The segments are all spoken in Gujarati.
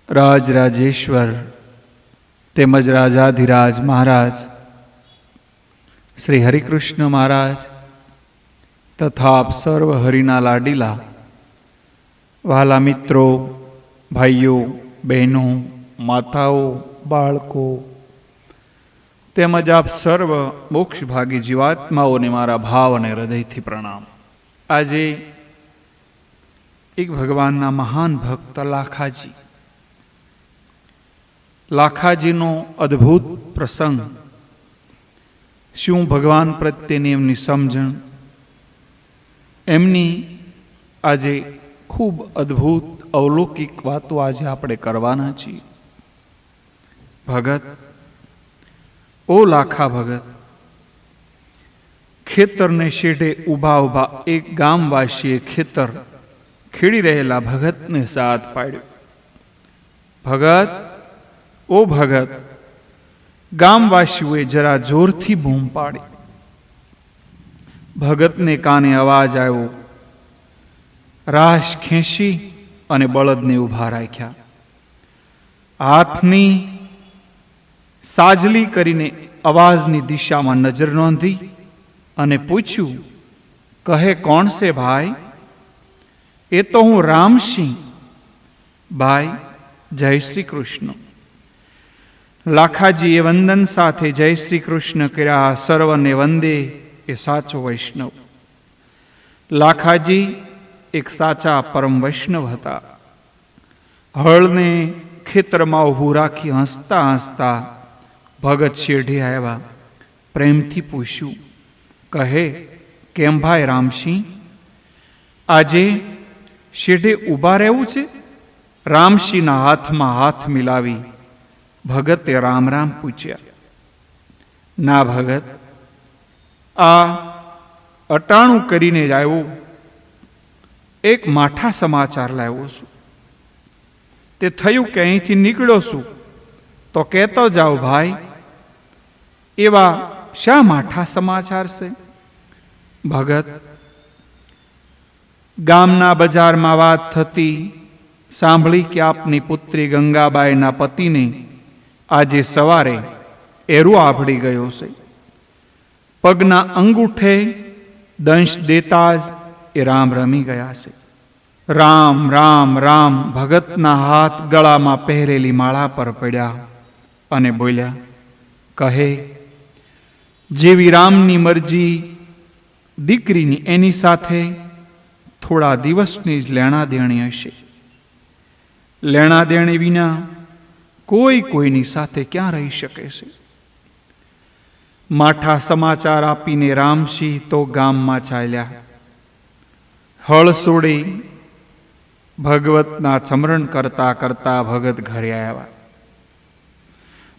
રાજરાજેશ્વર તેમજ રાજાધિરાજ મહારાજ શ્રી હરિકૃષ્ણ મહારાજ તથા આપ સર્વ હરિના લાડીલા વહાલા મિત્રો, ભાઈઓ, બહેનો, માતાઓ, બાળકો તેમજ આપ સર્વ મોક્ષભાગી જીવાત્માઓને મારા ભાવ અને હૃદયથી પ્રણામ. આજે એક ભગવાનના મહાન ભક્ત લાખાજીનો અદ્ભુત પ્રસંગ. શું ભગવાન પ્રત્યેની એમની સમજણ, એમની આજે ખૂબ અદ્ભુત અવલૌકિક વાતો આજે આપણે કરવાના છીએ. ભગત, ઓ લાખા ભગત, ખેતરને શેઢે ઊભા ઊભા એક ગામવાસીએ ખેતર ખેડી રહેલા ભગતને સાથ પાડ્યો. ભગત, ઓ ભગત! ગામવાસીઓએ જરા જોરથી બૂમ પાડી. ભગતને કાને અવાજ આવ્યો. રાશ ખેંચી અને બળદને ઊભા રાખ્યા. હાથની સાજલી કરીને અવાજની દિશામાં નજર નોંધી અને પૂછ્યું, કહે કોણ છે ભાઈ? એ તો હું રામસિંહ. ભાઈ, જય શ્રી કૃષ્ણ. લાખાજીએ વંદન સાથે જય શ્રી કૃષ્ણ કર્યા. સર્વને વંદે એ સાચો વૈષ્ણવ. લાખાજી એક સાચા પરમ વૈષ્ણવ હતા. હળને ખેતરમાં ઊભું રાખી હસતા હસતા ભગત શેઢે આવ્યા. પ્રેમથી પૂછ્યું, કહે કેમ ભાઈ રામસિંહ, આજે શેઢે ઊભા રહેવું છે? રામસિંહના હાથમાં હાથ મિલાવી ભગતે રામ રામ પૂછ્યા. ના ભગત, આ અટાણું કરીને જ આવ્યો. એક માઠા સમાચાર લાવ્યો છું. તે થયું કે અહીંથી નીકળ્યો છું તો કહેતો જાઓ ભાઈ, એવા શા માઠા સમાચાર છે? ભગત, ગામના બજારમાં વાત થતી સાંભળી કે આપની પુત્રી ગંગાબાઈના પતિને આજે સવારે એરો આભળી ગયો છે. પગના અંગૂઠે દંશ દેતા જ એ રામ રમી ગયા છે. રામ રામ રામ ભગતના હાથ ગળામાં પહેરેલી માળા પર પડ્યા અને બોલ્યા, કહે જેવી રામની મરજી દીકરીની એની સાથે થોડા દિવસની જ લેણા દેણી હશે. લેણા દેણી વિના કોઈ કોઈની સાથે ક્યાં રહી શકે છે? માઠા સમાચાર આપીને રામસિંહ તો ગામમાં ચાલ્યા. હળ છોડી ભગવતના સ્મરણ કરતા કરતા ભગત ઘરે આવ્યા.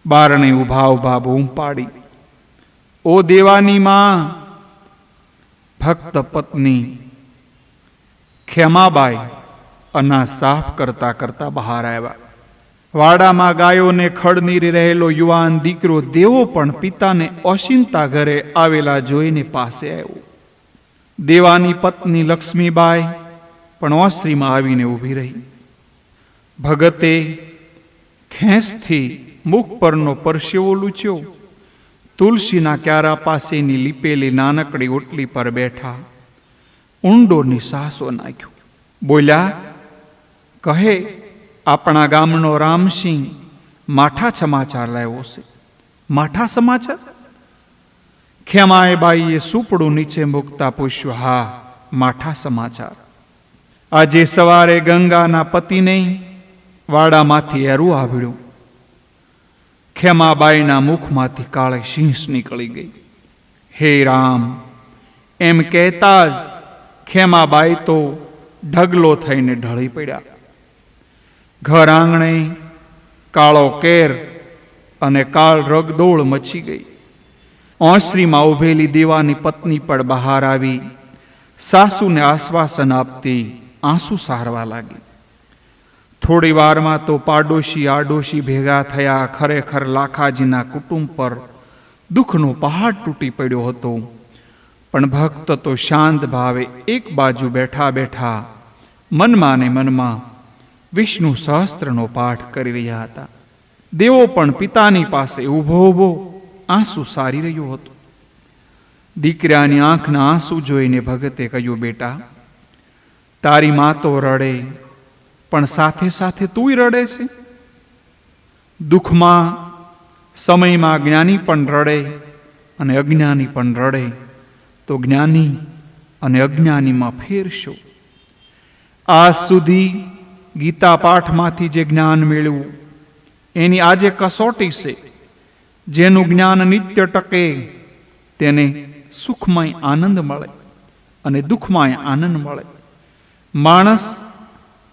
બારણે ઊભા ઊભા બૂમ પાડી, ઓ દેવાની માં! ભક્ત પત્ની ખેમાબાઈ અનાજ સાફ કરતા કરતા બહાર આવ્યા. વાડામાં ગાયોને ખડનીરી રહેલો યુવાન દીકરો દેવો પણ પિતાને ઓશિંતા ઘરે આવેલા જોઈને પાસે આવ્યો. દેવાની પત્ની લક્ષ્મીબાઈ પણ ઓસરીમાં આવીને ઊભી રહી. ભગતે ખેંચથી મુખ પરનો પરસેવો લૂછ્યો. તુલસીના ક્યારા પાસેની લીપેલી નાનકડી ઓટલી પર બેઠા ઊંડો નિસાસો નાખ્યો. બોલ્યા, કહે આપણા ગામનો રામસિંહ માઠા સમાચાર લાવ્યો છે. માઠા સમાચાર? ખેમાએ બાઈએ સુપડું નીચે મૂકતા પૂછ્યું, હા, માઠા સમાચાર. આજે સવારે ગંગાના પતિને વાડામાંથી એરું આવ્યું. ખેમાબાઈના મુખમાંથી કાળી શીંસ નીકળી ગઈ. હે રામ! એમ કહેતા જ ખેમાબાઈ તો ઢગલો થઈને ઢળી પડ્યા. ઘર આંગણે કાળો કેર અને કાળ રગદોળ મચી ગઈ. ઓસરીમાં ઉભેલી દેવાની પત્ની પણ બહાર આવી સાસુને આશ્વાસન આપતી આંસુ સારવા લાગી. થોડી વારમાં તો પાડોશી આડોશી ભેગા થયા. ખરેખર લાખાજીના કુટુંબ પર દુઃખનો પહાડ તૂટી પડ્યો હતો. પણ ભક્ત તો શાંત ભાવે એક બાજુ બેઠા બેઠા મનમાં ને મનમાં વિષ્ણુ સહસ્ત્રનો પાઠ કરી રહ્યા હતા. દેવો પણ પિતાની પાસે ઊભો ઊભો આંસુ સારી રહ્યો હતો. દીકરાની આંખના આંસુ જોઈને ભગતે કહ્યું, બેટા, તારી મા તો રડે, પણ સાથે સાથે તુંય રડે છે. દુઃખમાં સમયમાં જ્ઞાની પણ રડે અને અજ્ઞાની પણ રડે, તો જ્ઞાની અને અજ્ઞાનીમાં ફેર શું? આજ સુધી ગીતા પાઠમાંથી જે જ્ઞાન મેળવ્યું એની આજે કસોટી છે. જેનું જ્ઞાન નિત્ય ટકે તેને સુખમય આનંદ મળે અને દુઃખમય આનંદ મળે. માણસ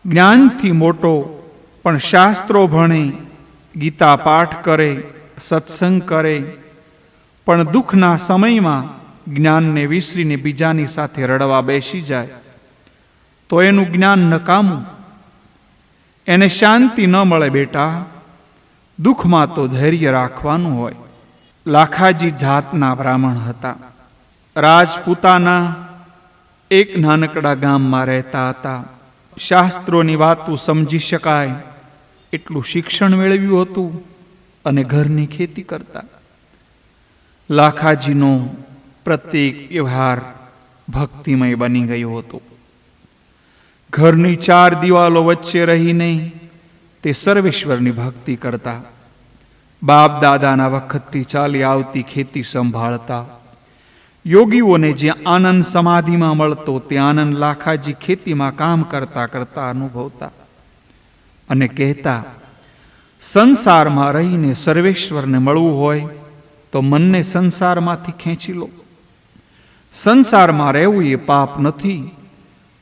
જ્ઞાનથી મોટો પણ શાસ્ત્રો ભણે, ગીતા પાઠ કરે, સત્સંગ કરે, પણ દુઃખના સમયમાં જ્ઞાનને વિસરીને બીજાની સાથે રડવા બેસી જાય તો એનું જ્ઞાન નકામું. એને શાંતિ ન મળે. બેટા, દુઃખમાં તો ધૈર્ય રાખવાનું હોય. લાખાજી જાતના બ્રાહ્મણ હતા. રાજપૂતાના એક નાનકડા ગામમાં રહેતા હતા. શાસ્ત્રોની વાતો સમજી શકાય એટલું શિક્ષણ મેળવ્યું હતું અને ઘરની ખેતી કરતા. લાખાજીનો પ્રત્યેક વ્યવહાર ભક્તિમય બની ગયો હતો. ઘરની 4 દિવાલો વચ્ચે રહીને તે સર્વેશ્વરની ભક્તિ કરતા. બાપ દાદાના વખતથી ચાલી આવતી ખેતી સંભાળતા. યોગીઓને જ્યાં આનંદ સમાધિમાં મળતો તે આનંદ લાખાજી ખેતીમાં કામ કરતા કરતા અનુભવતા અને કહેતા, સંસારમાં રહીને સર્વેશ્વરને મળવું હોય તો મનને સંસારમાંથી ખેંચી લો. સંસારમાં રહેવું એ પાપ નથી,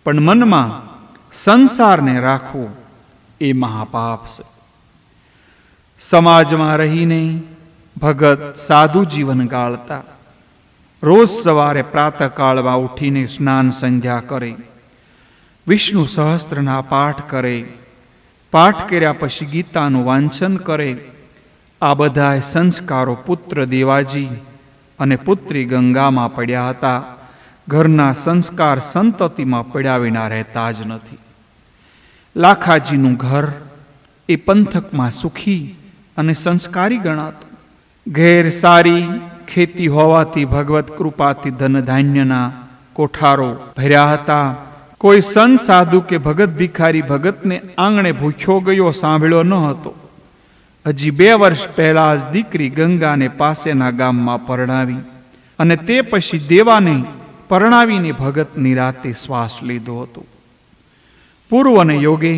પણ મનમાં સંસારને રાખવું એ મહાપાપ છે. સમાજમાં રહીને ભગત સાધુ જીવન ગાળતા. રોજ સવારે પ્રાતઃકાળમાં ઉઠીને સ્નાન સંધ્યા કરે, વિષ્ણુ સહસ્ત્રના પાઠ કરે, પાઠ કર્યા પછી ગીતાનું વાંચન કરે. આ બધા સંસ્કારો પુત્ર દેવાજી અને પુત્રી ગંગામાં પડ્યા હતા. ઘરના સંસ્કાર સંતતિમાં પડ્યા વિના રહેતા જ નથી. લાખાજીનું ઘર એ પંથકમાં સુખી અને સંસ્કારી ગણાતું. ઘેર સારી ખેતી હોવાથી ભગવત કૃપાથી ધન ધાન્યના કોઠારો ભર્યા હતા. કોઈ સંત સાધુ કે ભગત ભિખારી ભગતને આંગણે ભૂખ્યો ગયો સાંભળ્યો ન હતો. હજી 2 વર્ષ પહેલા જ દીકરી ગંગાને પાસેના ગામમાં પરણાવી અને તે પછી દેવાને પરણાવીને ભગત નિરાતે શ્વાસ લીધો હતો. પૂર્વને યોગે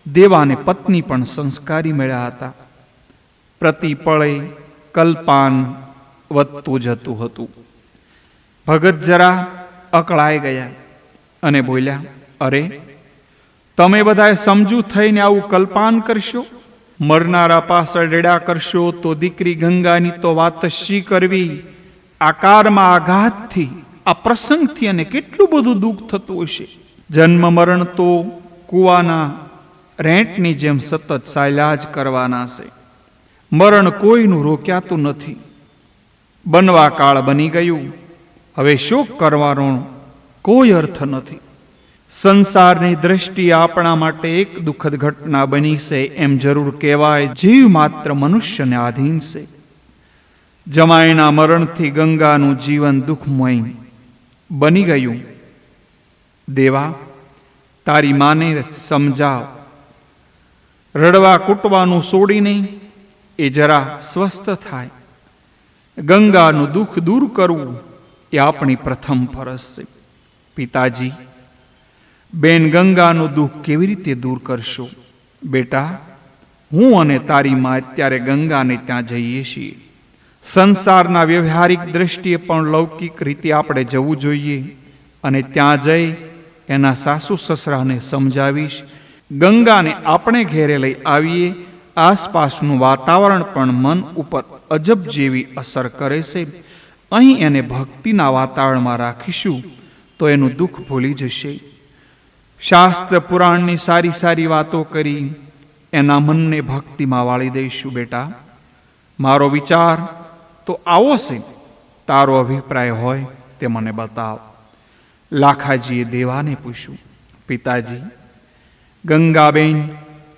દેવાને પત્ની પણ સંસ્કારી મળ્યા હતા. પ્રતિ પળે કલ્પાન વધતું જતું હતું. ભગત જરા અકળાઈ ગયા અને બોલ્યા, અરે, તમે બધાએ સમજુ થઈને આવું કલ્પાન કરશો? મરનારા પાછળ રેડા કરશો તો દીકરી ગંગાની તો વાત શી કરવી? આકારમાં આઘાતથી, આ પ્રસંગથી અને કેટલું બધું દુઃખ થતું હશે. જન્મ મરણ તો કૂવાના રેંટની જેમ સતત ચાલ્યા જ કરવાના છે. મરણ કોઈનું રોક્યાતું નથી. બનવા કાળ બની ગયું, હવે શોક કરવાનો કોઈ અર્થ નથી. સંસારની દ્રષ્ટિએ આપણા માટે એક દુઃખદ ઘટના બની છે એમ જરૂર કહેવાય. જીવ માત્ર મનુષ્યને આધીન છે. જમાઈના મરણથી ગંગાનું જીવન દુઃખમય બની ગયું. દેવા, તારી માને સમજાવ. રડવા કૂટવાનું છોડીને એ જરા સ્વસ્થ થાય. ગંગાનું દુઃખ દૂર કરવું એ આપણી પ્રથમ ફરજ છે. પિતાજી, બેન ગંગાનું દુઃખ કેવી રીતે દૂર કરશો? બેટા, હું અને તારી માં અત્યારે ગંગાને ત્યાં જઈએ છીએ. સંસારના વ્યવહારિક દ્રષ્ટિએ પણ લૌકિક રીતે આપણે જવું જોઈએ અને ત્યાં જઈ એના સાસુ સસરાને સમજાવીશ. ગંગાને આપણે ઘેરે લઈ આવીએ. આસપાસનું વાતાવરણ પણ મન ઉપર અજબ જેવી અસર કરે છે. અહીં એને ભક્તિના વાતાવરણમાં રાખીશું તો એનું દુઃખ ભૂલી જશે. શાસ્ત્ર પુરાણની સારી સારી વાતો કરી એના મનને ભક્તિમાં વાળી દઈશું. બેટા, મારો વિચાર તો આવો છે. તારો અભિપ્રાય હોય તે મને બતાવ. લાખાજીએ દેવાને પૂછ્યું, પિતાજી, ગંગાબેન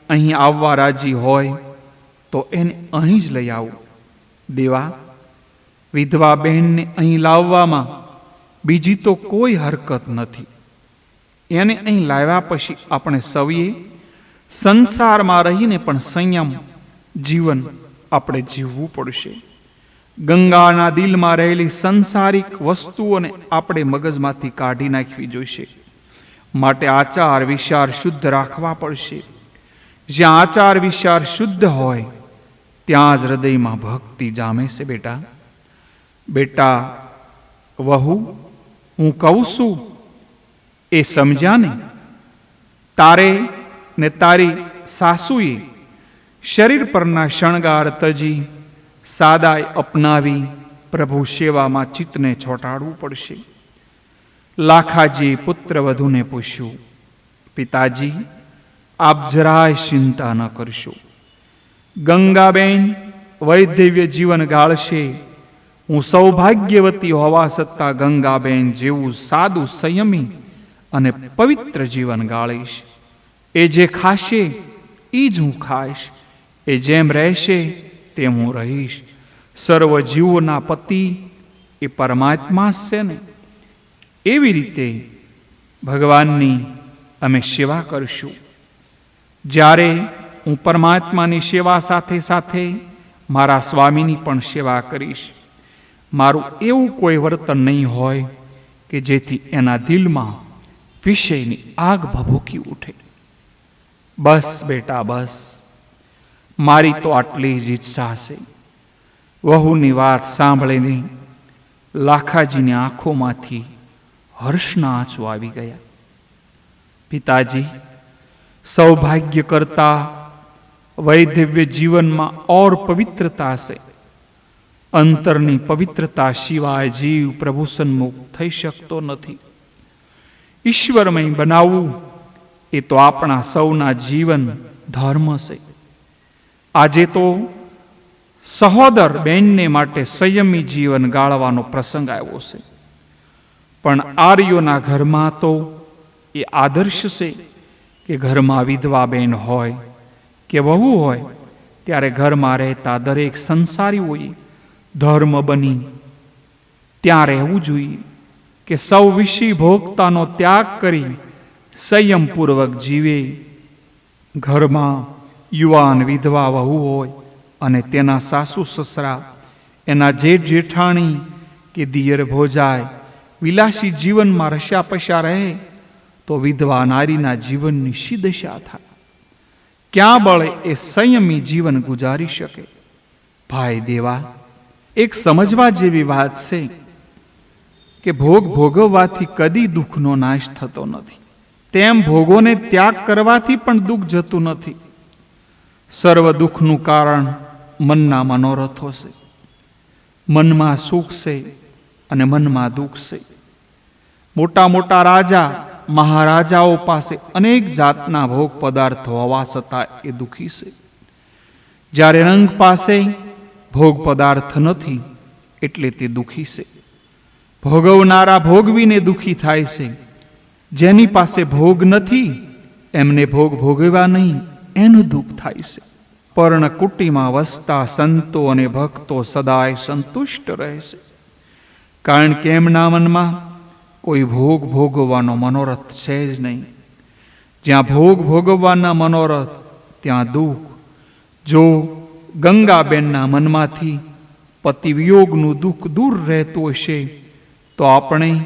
અહીં આવવા રાજી હોય તો એને અહીં જ લઈ આવો. દેવા, વિધવા બહેનને અહીં લાવવામાં બીજી તો કોઈ હરકત નથી. એને અહીં લાવ્યા પછી આપણે સૌએ સંસારમાં રહીને પણ સંયમ જીવન આપણે જીવવું પડશે. ગંગાના દિલમાં રહેલી સંસારિક વસ્તુઓને આપણે મગજમાંથી કાઢી નાખવી જોઈશે. માટે આચાર વિચાર શુદ્ધ રાખવા પડશે. જ્યાં આચાર વિચાર શુદ્ધ હોય ત્યાં જ હૃદયમાં ભક્તિ જામે છે. બેટા, વહુ, હું કહું છું એ સમજ્યા ને? તારે ને તારી સાસુએ શરીર પરના શણગાર તજી સાદાઈ અપનાવી પ્રભુ સેવામાં ચિત્તને છોટાડવું પડશે. લાખાજીએ પુત્ર વધુને પૂછ્યું, પિતાજી, આપ જરાય ચિંતા ન કરશો. ગંગાબેન વૈધવ્ય જીવન ગાળશે. હું સૌભાગ્યવતી હોવા છતાં ગંગાબેન જેવું સાદું, સંયમી અને પવિત્ર જીવન ગાળીશ. એ જે ખાશે એ જ હું ખાઈશ. એ જેમ રહેશે તેમ હું રહીશ. સર્વ જીવોના પતિ એ પરમાત્મા જ છે ને. એવી રીતે ભગવાનની અમે સેવા કરશું. જ્યારે હું પરમાત્માની સેવા સાથે સાથે મારા સ્વામીની પણ સેવા કરીશ. મારું એવું કોઈ વર્તન નહીં હોય કે જેથી એના દિલમાં વિષયની આગ ભભૂકી ઉઠે. બસ બેટા, બસ. મારી તો આટલી જ ઈચ્છા છે. વહુની વાત સાંભળીને લાખાજીની આંખોમાંથી હર્ષના આંસુ આવી ગયા. પિતાજી, સૌભાગ્ય કરતા વૈધવ્ય જીવનમાં ઓર પવિત્રતા છે. અંતરની પવિત્રતા સિવાય જીવ પ્રભુ સન્મુખ થઈ શકતો નથી. ઈશ્વરમય બનાવવું એ તો આપણા સૌના જીવન ધર્મ છે. આજે તો સહોદર બેનને માટે સંયમી જીવન ગાળવાનો પ્રસંગ આવ્યો છે. પણ આર્યોના ઘરમાં તો એ આદર્શ છે કે ઘરમાં વિધવા બેન હોય કે વહુ હોય ત્યારે ઘરમાં રહેતા દરેક સંસારીઓએ ધર્મ બની ત્યાં રહેવું જોઈએ કે સૌ વિષય ભોગતાનો ત્યાગ કરી સંયમપૂર્વક જીવે. ઘરમાં યુવાન વિધવા વહુ હોય અને તેના સાસુ સસરા, એના જેઠ જેઠાણી કે દિયર ભોજાય વિલાસી જીવનમાં રસ્યા પસ્યા રહે તો વિધવા નારીના જીવનની શી દશા થાય? ક્યાં બળે એ સંયમી જીવન ગુજારી શકે? ભાઈ દેવા, એક સમજવા જેવી વાત છે કે ભોગ ભોગવવાથી કદી દુઃખનો નાશ થતો નથી. તેમ ભોગોને ત્યાગ કરવાથી પણ દુઃખ જતું નથી. સર્વ દુઃખનું કારણ મનના મનોરથો છે. મનમાં સુખ છે અને મનમાં દુઃખ છે. મોટા મોટા રાજા મહારાજાઓ પાસે અનેક જાતના ભોગ પદાર્થો હોવા છતાં એ દુઃખી છે. જ્યારે રંગ પાસે ભોગ પદાર્થ નથી એટલે તે દુઃખી છે. ભોગવનારા ભોગવીને દુઃખી થાય છે. જેની પાસે ભોગ નથી એમને ભોગ ભોગવ્યા નહીં એનું દુઃખ થાય છે. પર્ણકુટીમાં વસતા સંતો અને ભક્તો સદાય સંતુષ્ટ રહે છે. કારણ કે એમના મનમાં કોઈ ભોગ ભોગવવાનો મનોરથ છે જ નહીં. જ્યાં ભોગ ભોગવવાના મનોરથ ત્યાં દુઃખ. જો ગંગાબેનના મનમાંથી પતિ વિયોગનું દુઃખ દૂર રહેતું હશે તો આપણે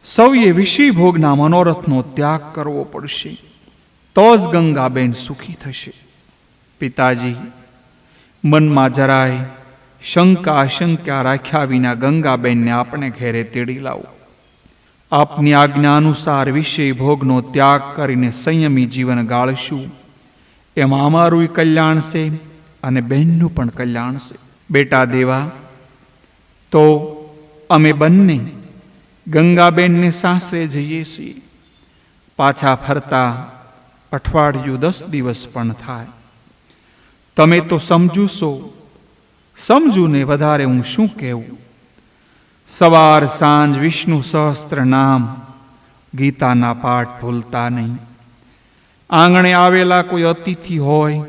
સૌએ વિષય ભોગના મનોરથનો ત્યાગ કરવો પડશે. તો જ ગંગાબેન સુખી થશે. પિતાજી, મનમાં જરાય શંકા આશંકા રાખ્યા વિના ગંગાબેનને આપણે ઘેરે તેડી લાવો. આપની આજ્ઞા અનુસાર વિષય ભોગનો ત્યાગ કરીને સંયમી જીવન ગાળશું. એમાં અમારું કલ્યાણ છે અને બહેનનું પણ કલ્યાણ છે. બેટા દેવા, તો અમે બંને ગંગાબેનને સાસરે જઈએ છીએ. પાછા ફરતા અઠવાડિયું 10 દિવસ પણ થાય. તમે તો સમજુ છો. સમજુને વધારે હું શું કહેવું. સવાર સાંજ વિષ્ણુ સહસ્ત્ર નામ, ગીતાના પાઠ ભૂલતા નહીં. આંગણે આવેલા કોઈ અતિથિ હોય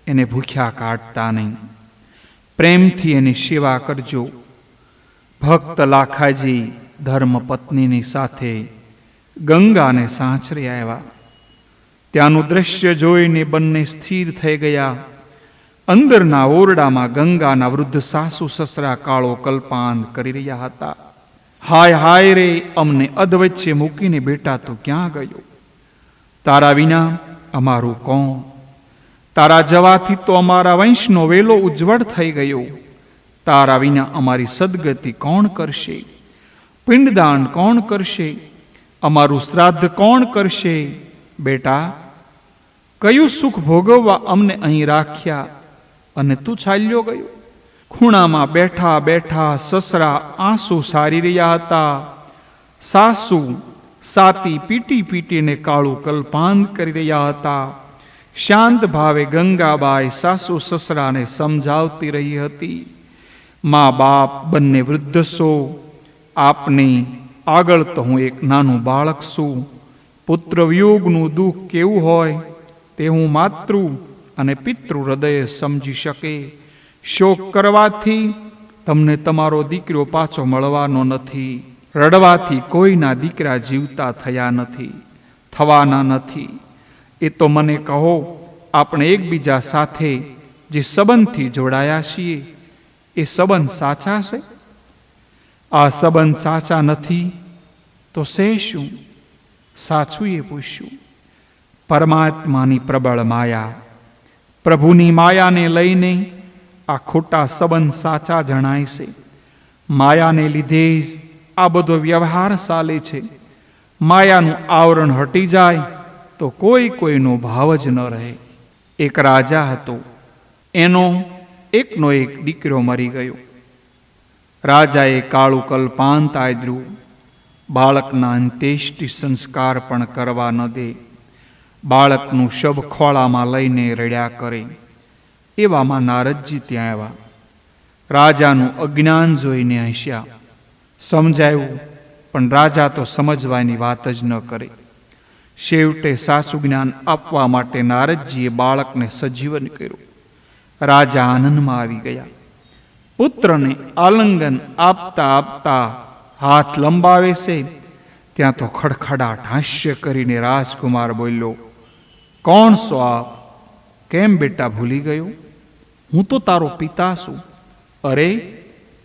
એને ભૂખ્યા કાઢતા નહીં, પ્રેમથી એની સેવા કરજો. ભક્ત લાખાજી ધર્મપત્નીની સાથે ગંગાને સાંચરે આવ્યા. ત્યાંનું દ્રશ્ય જોઈને બંને સ્થિર થઈ ગયા. અંદરના ઓરડામાં ગંગાના વૃદ્ધ સાસુ સસરા કાળો કલ્પાંત કરી રહ્યા હતા. હાય હાય રે, અમને અધવચ્ચે મૂકીને બેટા તું ક્યાં ગયો? તારા વિના અમારું કોણ? તારા જવાથી તો અમારા વંશનો વેલો ઉજ્જવળ થઈ ગયો. તારા વિના અમારી સદગતિ કોણ કરશે? પિંડદાન કોણ કરશે? અમારું શ્રાદ્ધ કોણ કરશે? બેટા, કયું સુખ ભોગવવા અમને અહીં રાખ્યા અને તું ચાલ્યો ગયો? ખૂણામાં બેઠા બેઠા સસરા આંસુ સારી રહ્યા હતા. સાસુ સાતી પીટી પીટીને કાળું કલ્પાંત કરી રહ્યા હતા. શાંત ભાવે ગંગાબાઈ સાસુ સસરાને સમજાવતી રહી હતી. મા બાપ બંને વૃદ્ધ છો. આપની આગળ તો હું એક નાનું બાળક છું. પુત્ર વિયોગનું દુઃખ કેવું હોય તે હું માતૃ અને પિતૃ હૃદયે સમજી શકે. શોક કરવાથી તમને તમારો દીકરો પાછો મળવાનો નથી. રડવાથી કોઈના દીકરા જીવતા થયા નથી, થવાના નથી. એ તો મને કહો, આપણે એકબીજા સાથે જે સંબંધથી જોડાયા છીએ એ સંબંધ સાચા છે? આ સંબંધ સાચા નથી તો સે શું? સાચું એ પૂછ્યું. પરમાત્માની પ્રબળ માયા, પ્રભુની માયાને લઈને આ ખોટા સંબંધ સાચા જણાય છે. માયાને લીધે જ આ બધો વ્યવહાર ચાલે છે. માયાનું આવરણ હટી જાય તો કોઈ કોઈનો ભાવ જ ન રહે. એક રાજા હતો, એનો એકનો એક દીકરો મરી ગયો. રાજાએ કાળું કલ્પાંત આદર્યું. બાળકના અંત્યેષ્ટિ સંસ્કાર પણ કરવા ન દે. બાળકનું શબ ખોળામાં લઈને રડ્યા કરે. એવામાં નારદજી ત્યાં આવ્યા. રાજાનું અજ્ઞાન જોઈને હસ્યા. સમજાયું, પણ રાજા તો સમજવાની વાત જ ન કરે. છેવટે સાચું જ્ઞાન આપવા માટે નારદજીએ બાળકને સજીવન કર્યું. રાજા આનંદમાં આવી ગયા. પુત્રને આલિંગન આપતા આપતા હાથ લંબાવે છે ત્યાં તો ખડખડાટ હાસ્ય કરીને રાજકુમાર બોલ્યો, કોણ છો આપ? કેમ બેટા ભૂલી ગયો? હું તો તારો પિતા છું. અરે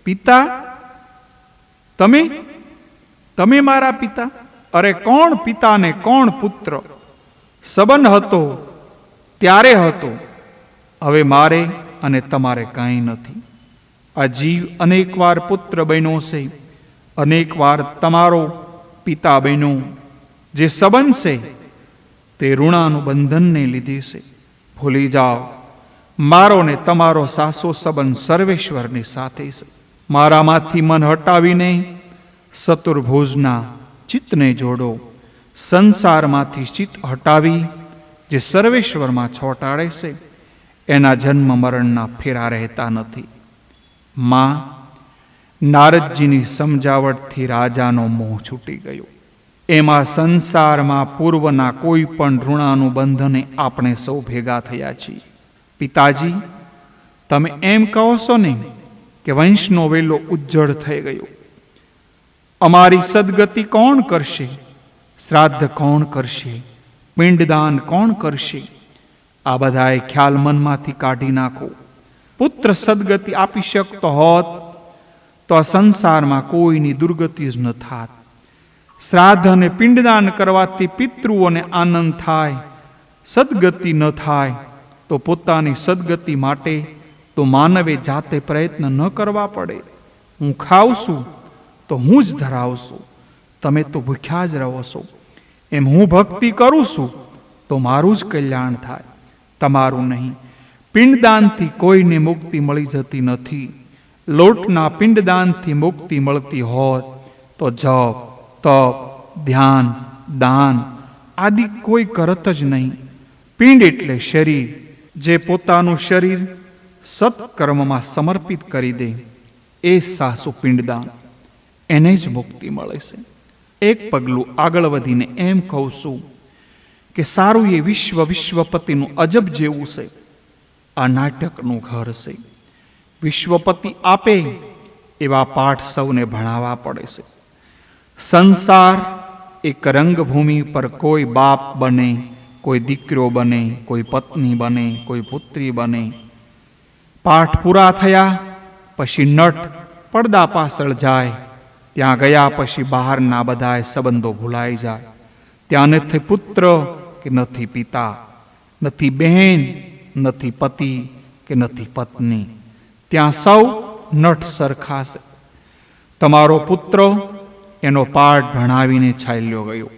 પિતા? તમે મારા પિતા? અરે કોણ પિતા ને કોણ પુત્ર? સંબંધ હતો ત્યારે હતો, હવે મારે અને તમારે કાંઈ નથી. આ જીવ અનેકવાર પુત્ર બન્યો છે, અનેકવાર તમારો પિતા બન્યો. જે સંબંધ છે તે ઋણાનું બંધનને લીધે છે. ભૂલી જાઓ, મારો ને તમારો સાસો સંબંધ સર્વેશ્વરની સાથે છે. મારામાંથી મન હટાવીને ચતુર્ભુજના ચિત્તને જોડો. સંસારમાંથી ચિત્ત હટાવી જે સર્વેશ્વરમાં છોટાડે છે એના જન્મ મરણના ફેરા રહેતા નથી. માં, નારદજીની સમજાવટથી રાજાનો મોહ છૂટી ગયો. એમાં સંસારમાં પૂર્વના કોઈ પણ ઋણાનું બંધને આપણે સૌ ભેગા થયા છીએ. પિતાજી, તમે એમ કહો છો ને કે વંશનો વેલો ઉજ્જળ થઈ ગયો. અમારી સદગતિ કોણ કરશે? શ્રાદ્ધ કોણ કરશે? પિંડદાન કોણ કરશે? આ બધાએ ખ્યાલ મનમાંથી કાઢી નાખો. પુત્ર સદગતિ આપી શકતો હોત તો આ સંસારમાં કોઈની દુર્ગતિ જ ન થાત. શ્રાદ્ધ અને પિંડદાન કરવાથી પિતૃઓને આનંદ થાય, સદગતિ ન થાય તો પોતાની સદગતિ માટે તો માનવે જાતે પ્રયત્ન ન કરવા પડે. હું ખાઉં છું તો હું જ ધરાવશું, તમે તો ભૂખ્યા જ રહો છો. એમ હું ભક્તિ કરું છું તો મારું જ કલ્યાણ થાય, તમારું નહીં. પિંડદાનથી કોઈને મુક્તિ મળી જતી નથી. લોટના પિંડદાનથી મુક્તિ મળતી હોત તો જપ, તપ, ધ્યાન, દાન આદિ કોઈ કરત જ નહીં. પિંડ એટલે શરીર. જે પોતાનું શરીર સત્કર્મમાં સમર્પિત કરી દે એ સાસુ પિંડદાન, એને જ મુક્તિ મળે છે. એક પગલું આગળ વધીને એમ કહું છું કે સારું એ વિશ્વપતિનું અજબ જેવું છે. આ નાટકનું ઘર છે. વિશ્વપતિ આપે એવા પાઠ સૌને ભણાવવા પડે છે. સંસાર એક રંગભૂમિ પર કોઈ બાપ બને, કોઈ દીકરો બને, કોઈ પત્ની બને, કોઈ પુત્રી બને. પાઠ પૂરા થયા પછી નટ પડદા પાછળ જાય. ત્યાં ગયા પછી બહારના બધા સંબંધો ભૂલાઈ જાય. ત્યાં નથી પુત્ર કે નથી પિતા, નથી બહેન, નથી પતિ કે નથી પત્ની. ત્યાં સૌ નટ સરખા છે. તમારો પુત્ર એનો પાઠ ભણાવીને ચાલ્યો ગયો.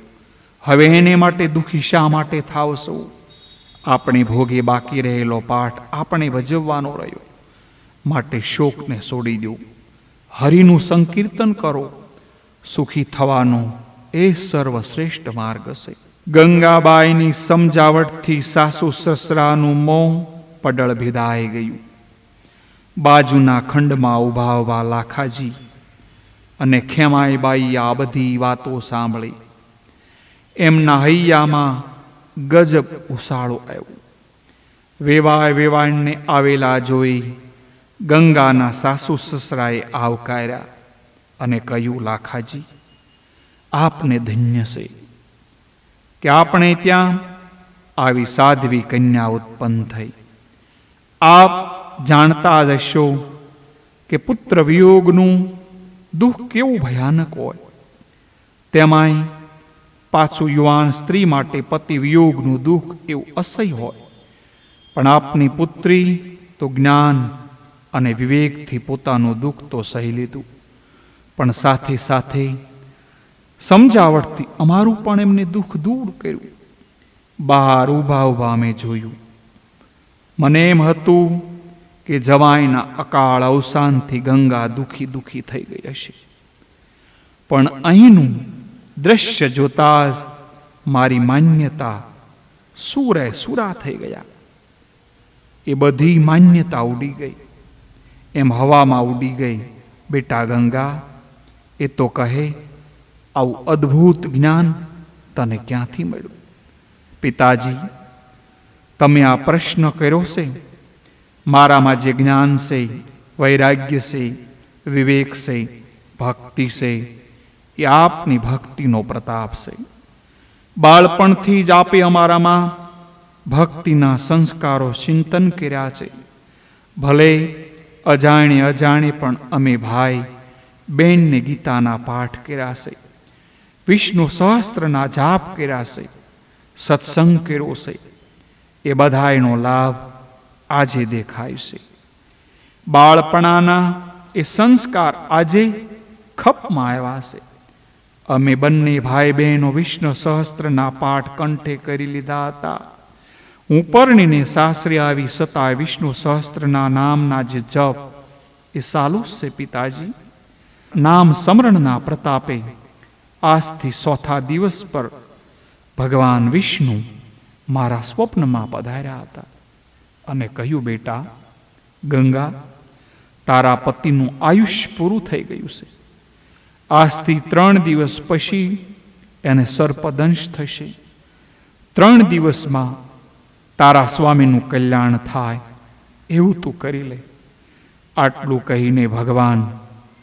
હવે એને માટે દુઃખી શા માટે થાવ છો? આપણે ભોગે બાકી રહેલો પાઠ આપણે ભજવવાનો રહ્યો. માટે શોકને છોડી દો, હરિનું સંકીર્તન કરો. સુખી થવાનો એ સર્વશ્રેષ્ઠ માર્ગ છે. ગંગાબાઈની સમજાવટથી સાસુ સસરાનું મોં પડળ ભેદાઈ ગયું. બાજુના ખંડમાં ઊભા ઊભા લાખાજી અને ખેમાઈબાઈ આ બધી વાતો સાંભળી. એમના હૈયામાં ગજબ ઉસાળો આવ્યો. વેવાણને આવેલા જોઈ ગંગાના સાસુ સસરાએ આવકાર્યા અને કહ્યું, લાખાજી, આપને ધન્ય છે કે આપણે ત્યાં આવી સાધ્વી કન્યા ઉત્પન્ન થઈ. આપ જાણતા જ હશો કે પુત્ર વિયોગનું દુઃખ કેવું ભયાનક હોય. તેમાંય પાછું યુવાન સ્ત્રી માટે પતિ વિયોગનું દુઃખ એવું અસહ્ય હોય. પણ આપની પુત્રી તો જ્ઞાન અને વિવેકથી પોતાનું દુઃખ તો સહી લીધું, પણ સાથે સાથે સમજાવટથી અમારું પણ એમને દુઃખ દૂર કર્યું. બહાર ઊભા ઊભા મેં જોયું. મને એમ હતું કે જવાઈના અકાળ અવસાનથી ગંગા દુઃખી થઈ ગઈ હશે. પણ અહીંનું દ્રશ્ય જોતા જ મારી માન્યતા સુરા થઈ ગયા. એ બધી માન્યતા ઉડી ગઈ, એમ હવામાં ઉડી ગઈ. બેટા ગંગા, એ તો કહે, આવું અદ્ભુત જ્ઞાન તને ક્યાંથી મળ્યું? પિતાજી, તમે આ પ્રશ્ન કર્યો છે. મારામાં જે જ્ઞાન છે, વૈરાગ્ય છે, વિવેક છે, ભક્તિ છે, એ આપની ભક્તિનો પ્રતાપ છે. બાળપણથી જ આપે અમારામાં ભક્તિના સંસ્કારો ચિંતન કર્યા છે. ભલે અજાણે પણ અમે ભાઈ બેનને ગીતાના પાઠ કર્યા છે, વિષ્ણુ સહસ્ત્રના જાપ કર્યા છે, સત્સંગ કર્યો છે. એ બધાયનો લાભ આજે દેખાય છે. બાળપણાના એ સંસ્કાર આજે ખપમાં આવ્યા છે. અમે બંને ભાઈ બહેનો વિષ્ણુ સહસ્ત્રના પાઠ કંઠે કરી લીધા હતા. હું પરણીને સાસરે આવી છતાં વિષ્ણુ સહસ્ત્રના નામના જે જપ એ ચાલુ જ છે. પિતાજી, નામ સ્મરણના પ્રતાપે આજથી 4થા દિવસ પર ભગવાન વિષ્ણુ મારા સ્વપ્નમાં પધાર્યા હતા અને કહ્યું, બેટા ગંગા, તારા પતિનું આયુષ્ય પૂરું થઈ ગયું છે. આજથી 3 દિવસ પછી એને સર્પદંશ થશે. 3 દિવસમાં તારા સ્વામીનું કલ્યાણ થાય એવું તું કરી લે. આટલું કહીને ભગવાન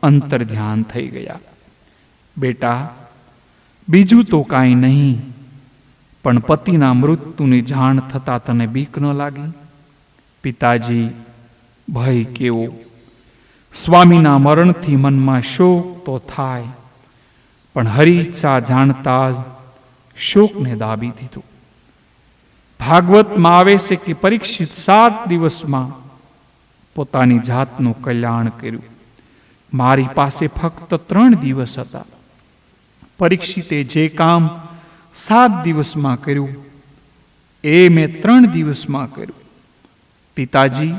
અંતર ધ્યાન થઈ ગયા. બેટા, બીજું તો કાંઈ નહીં, પણ પતિના મૃત્યુની જાણ થતાં તને બીક ન લાગી? પિતાજી, ભય કેવો! સ્વામીના મરણથી મનમાં શોક તો થાય, પણ હરિચ્છા જાણતા જ શોકને દાબી દીધું. ભાગવતમાં આવે છે કે પરીક્ષિત 7 દિવસમાં પોતાની જાતનું કલ્યાણ કર્યું. મારી પાસે ફક્ત 3 દિવસ હતા. પરીક્ષિતે જે કામ 7 દિવસમાં કર્યું એ મેં 3 દિવસમાં કર્યું. પિતાજી,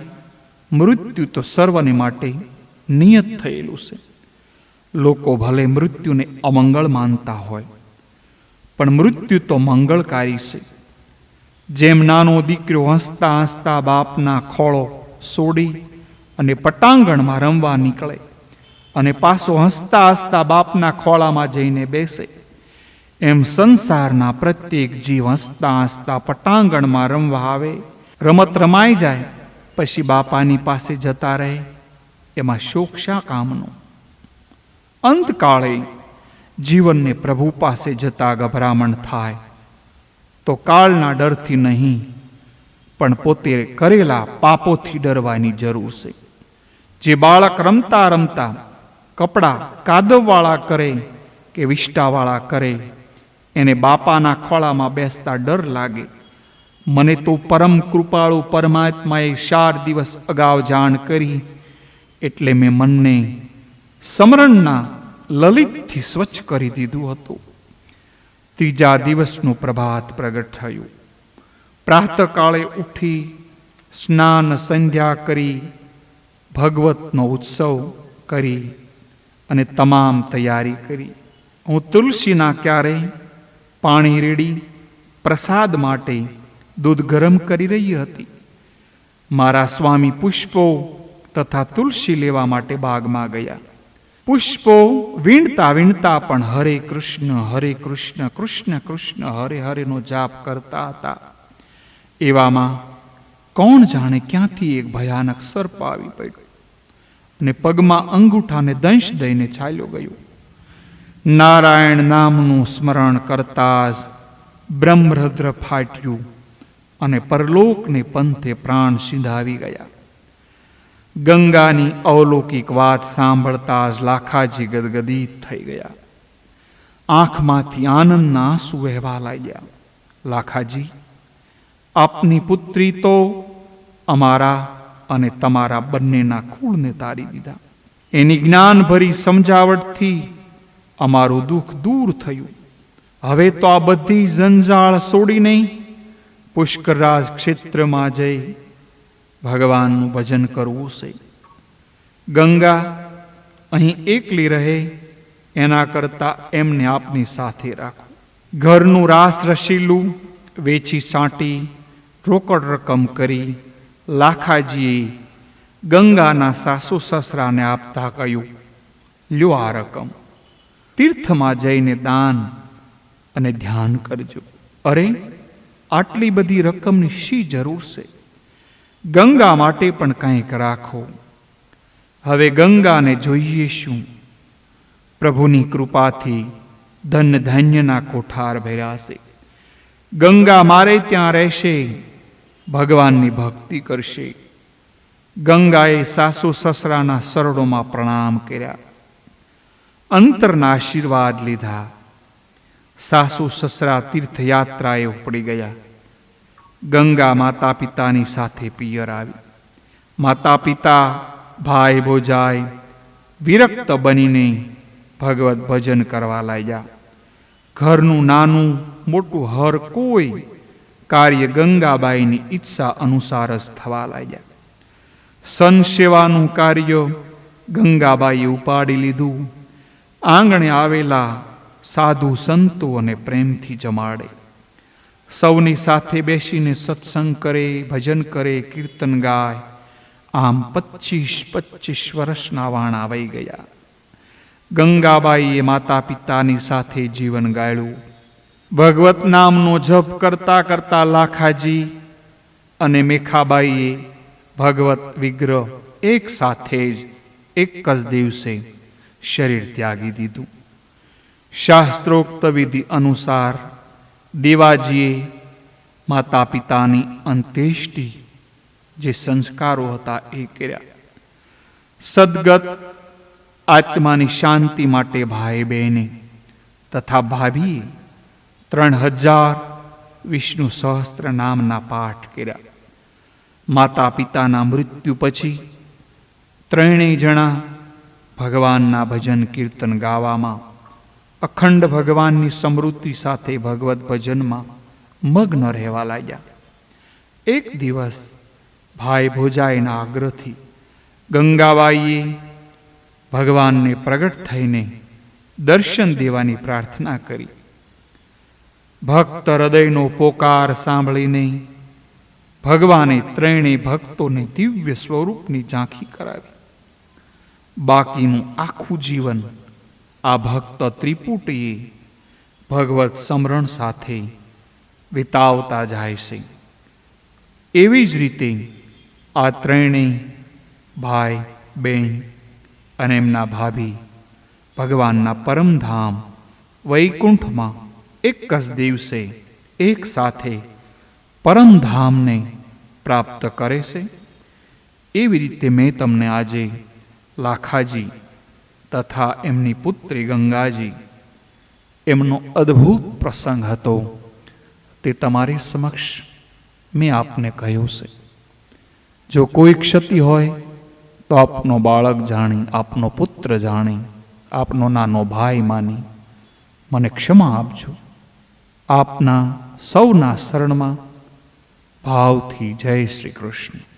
મૃત્યુ તો સર્વને માટે નિયત થયેલું છે. લોકો ભલે મૃત્યુને અમંગળ માનતા હોય, પણ મૃત્યુ તો મંગળકારી છે. જેમ નાનો દીકરો હસતા હસતા બાપના ખોળો છોડી અને પટાંગણમાં રમવા નીકળે અને પાછો હસતા હસતા બાપના ખોળામાં જઈને બેસે, એમ સંસારના પ્રત્યેક જીવ હસતા હસતા પટાંગણમાં રમવા આવે, રમત રમાઈ જાય પછી બાપાની પાસે જતા રહે, એમાં શોક શા કામનો? અંતકાળે જીવનને પ્રભુ પાસે જતા ગભરામણ થાય તો કાળના ડરથી નહીં, પણ પોતે કરેલા પાપોથી ડરવાની જરૂર છે. જે બાળક રમતા રમતા કપડા કાદવવાળા કરે કે વિષ્ટાવાળા કરે, એને બાપાના ખોળામાં બેસતા ડર લાગે. મને તો પરમ કૃપાળુ પરમાત્માએ 4 દિવસ અગાઉ જાણ કરી, એટલે મેં મનને સમરણના લલિતથી સ્વચ્છ કરી દીધું હતું. 3જા દિવસનું પ્રભાત પ્રગટ થયું. પ્રાતઃકાળે ઉઠી સ્નાન સંધ્યા કરી, ભગવતનો ઉત્સવ કરી અને તમામ તૈયારી કરી. હું તુલસીના ક્યારે પાણી રેડી પ્રસાદ માટે દૂધ ગરમ કરી રહી હતી. મારા સ્વામી પુષ્પો તથા તુલસી લેવા માટે બાગમાં ગયા. પુષ્પો વીણતા વીણતા પણ હરે કૃષ્ણ કૃષ્ણ કૃષ્ણ હરે હરેનો જાપ કરતા હતા. એવામાં કોણ જાણે ક્યાંથી એક ભયાનક સર્પ આવી પડ્યો અને પગમાં અંગૂઠાને દંશ દઈને ચાલ્યો ગયો. નારાયણ નામનું સ્મરણ કરતા જ બ્રહ્મરદ્ર ફાટ્યું અને પરલોકને પંથે પ્રાણ સિંધાવી ગયા. ગંગાની અવલૌકિક વાત સાંભળતા જ લાખાજી ગદગદિત થઈ ગયા. આંખમાંથી આનંદના આંસુ વહેવા લાગ્યા. લાખાજી, આપની પુત્રી તો અમારા અને તમારા બંનેના કુળને તારી દીધા. એની જ્ઞાનભરી સમજાવટથી અમારું દુઃખ દૂર થયું. હવે તો આ બધી જંજાળ છોડીને પુષ્કરરાજ ક્ષેત્રમાં જઈ ભગવાનનું ભજન કરવું છે. ગંગા અહીં એકલી રહે એના કરતાં એમને આપની સાથે રાખો. ઘરનું રાસ રસીલું વેચી સાંટી રોકડ રકમ કરી લાખાજીએ ગંગાના સાસુ સસરાને આપતા કહ્યું, લ્યો આ રકમ, તીર્થમાં જઈને દાન અને ધ્યાન કરજો. અરે, આટલી બધી રકમની શી જરૂર છે? ગંગા માટે પણ કંઈક રાખો. હવે ગંગાને જોઈએ શું? પ્રભુની કૃપાથી ધન ધાન્યના કોઠાર ભર્યા છે. ગંગા મારે ત્યાં રહેશે, ભગવાનની ભક્તિ કરશે. ગંગાએ સાસુ સસરાના શરણોમાં પ્રણામ કર્યા, અંતરના આશીર્વાદ લીધા. સાસુ સસરા તીર્થયાત્રાએ ઉપડી ગયા. ગંગા માતા પિતાની સાથે પિયર આવી. માતા પિતા ભાઈ ભોજાઈ વિરક્ત બનીને ભગવત ભજન કરવા લાગ્યા. ઘરનું નાનું મોટું હર કોઈ કાર્ય ગંગાબાઈની ઈચ્છા અનુસાર જ થવા લાગ્યા. સન સેવાનું કાર્ય ગંગાબાઈએ ઉપાડી લીધું. આંગણે આવેલા સાધુ સંતો અને પ્રેમથી જમાડે. સૌની સાથે બેસીને સત્સંગ કરે, ભજન કરે, કીર્તન ગાય. આમ 25 વર્ષના વાણા વહી ગયા. ગંગાબાઈએ માતા પિતાની સાથે જીવન ગાળ્યું. ભગવત નામનો જપ કરતા કરતા લાખાજી અને મેખાબાઈએ ભગવત વિગ્રહ એક સાથે જ એક જ દિવસે શરીર ત્યાગી દીધું. શાસ્ત્રોક્ત વિધિ અનુસાર દેવાજીએ માતા પિતાની અંત્યેષ્ટિ જે સંસ્કારો હતા એ કર્યા. સદગત આત્માની શાંતિ માટે ભાઈ બહેને તથા ભાભીએ 3000 વિષ્ણુ સહસ્ત્ર નામના પાઠ કર્યા. માતા પિતાના મૃત્યુ પછી ત્રણેય જણા ભગવાનના ભજન કીર્તન ગાવામાં, અખંડ ભગવાનની સ્મૃતિ સાથે ભગવત ભજનમાં મગ્ન રહેવા લાગ્યા. એક દિવસ ભાઈ ભોજાઈના આગ્રહથી ગંગાબાઈએ ભગવાનને પ્રગટ થઈને દર્શન દેવાની પ્રાર્થના કરી. ભક્ત હૃદયનો પોકાર સાંભળીને ભગવાને ત્રણેય ભક્તોને દિવ્ય સ્વરૂપની ઝાંખી કરાવી. બાકીનું આખું જીવન આ ભક્ત ત્રિપુટીએ ભગવત સ્મરણ સાથે વિતાવતા જાય છે. એવી જ રીતે આ ત્રણેય ભાઈ બહેન અને એમના ભાભી ભગવાનના પરમધામ વૈકુંઠમાં એક જ દિવસે એક સાથે પરમધામને પ્રાપ્ત કરે છે. એવી રીતે મેં તમને આજે લાખાજી તથા એમની પુત્રી ગંગાજી એમનો અદ્ભુત પ્રસંગ હતો તે તમારી સમક્ષ મેં આપને કહ્યું છે. જો કોઈ ક્ષતિ હોય તો આપનો બાળક જાણી, આપનો પુત્ર જાણી, આપનો નાનો ભાઈ માની મને ક્ષમા આપજો. આપના સૌના શરણમાં ભાવથી જય શ્રી કૃષ્ણ.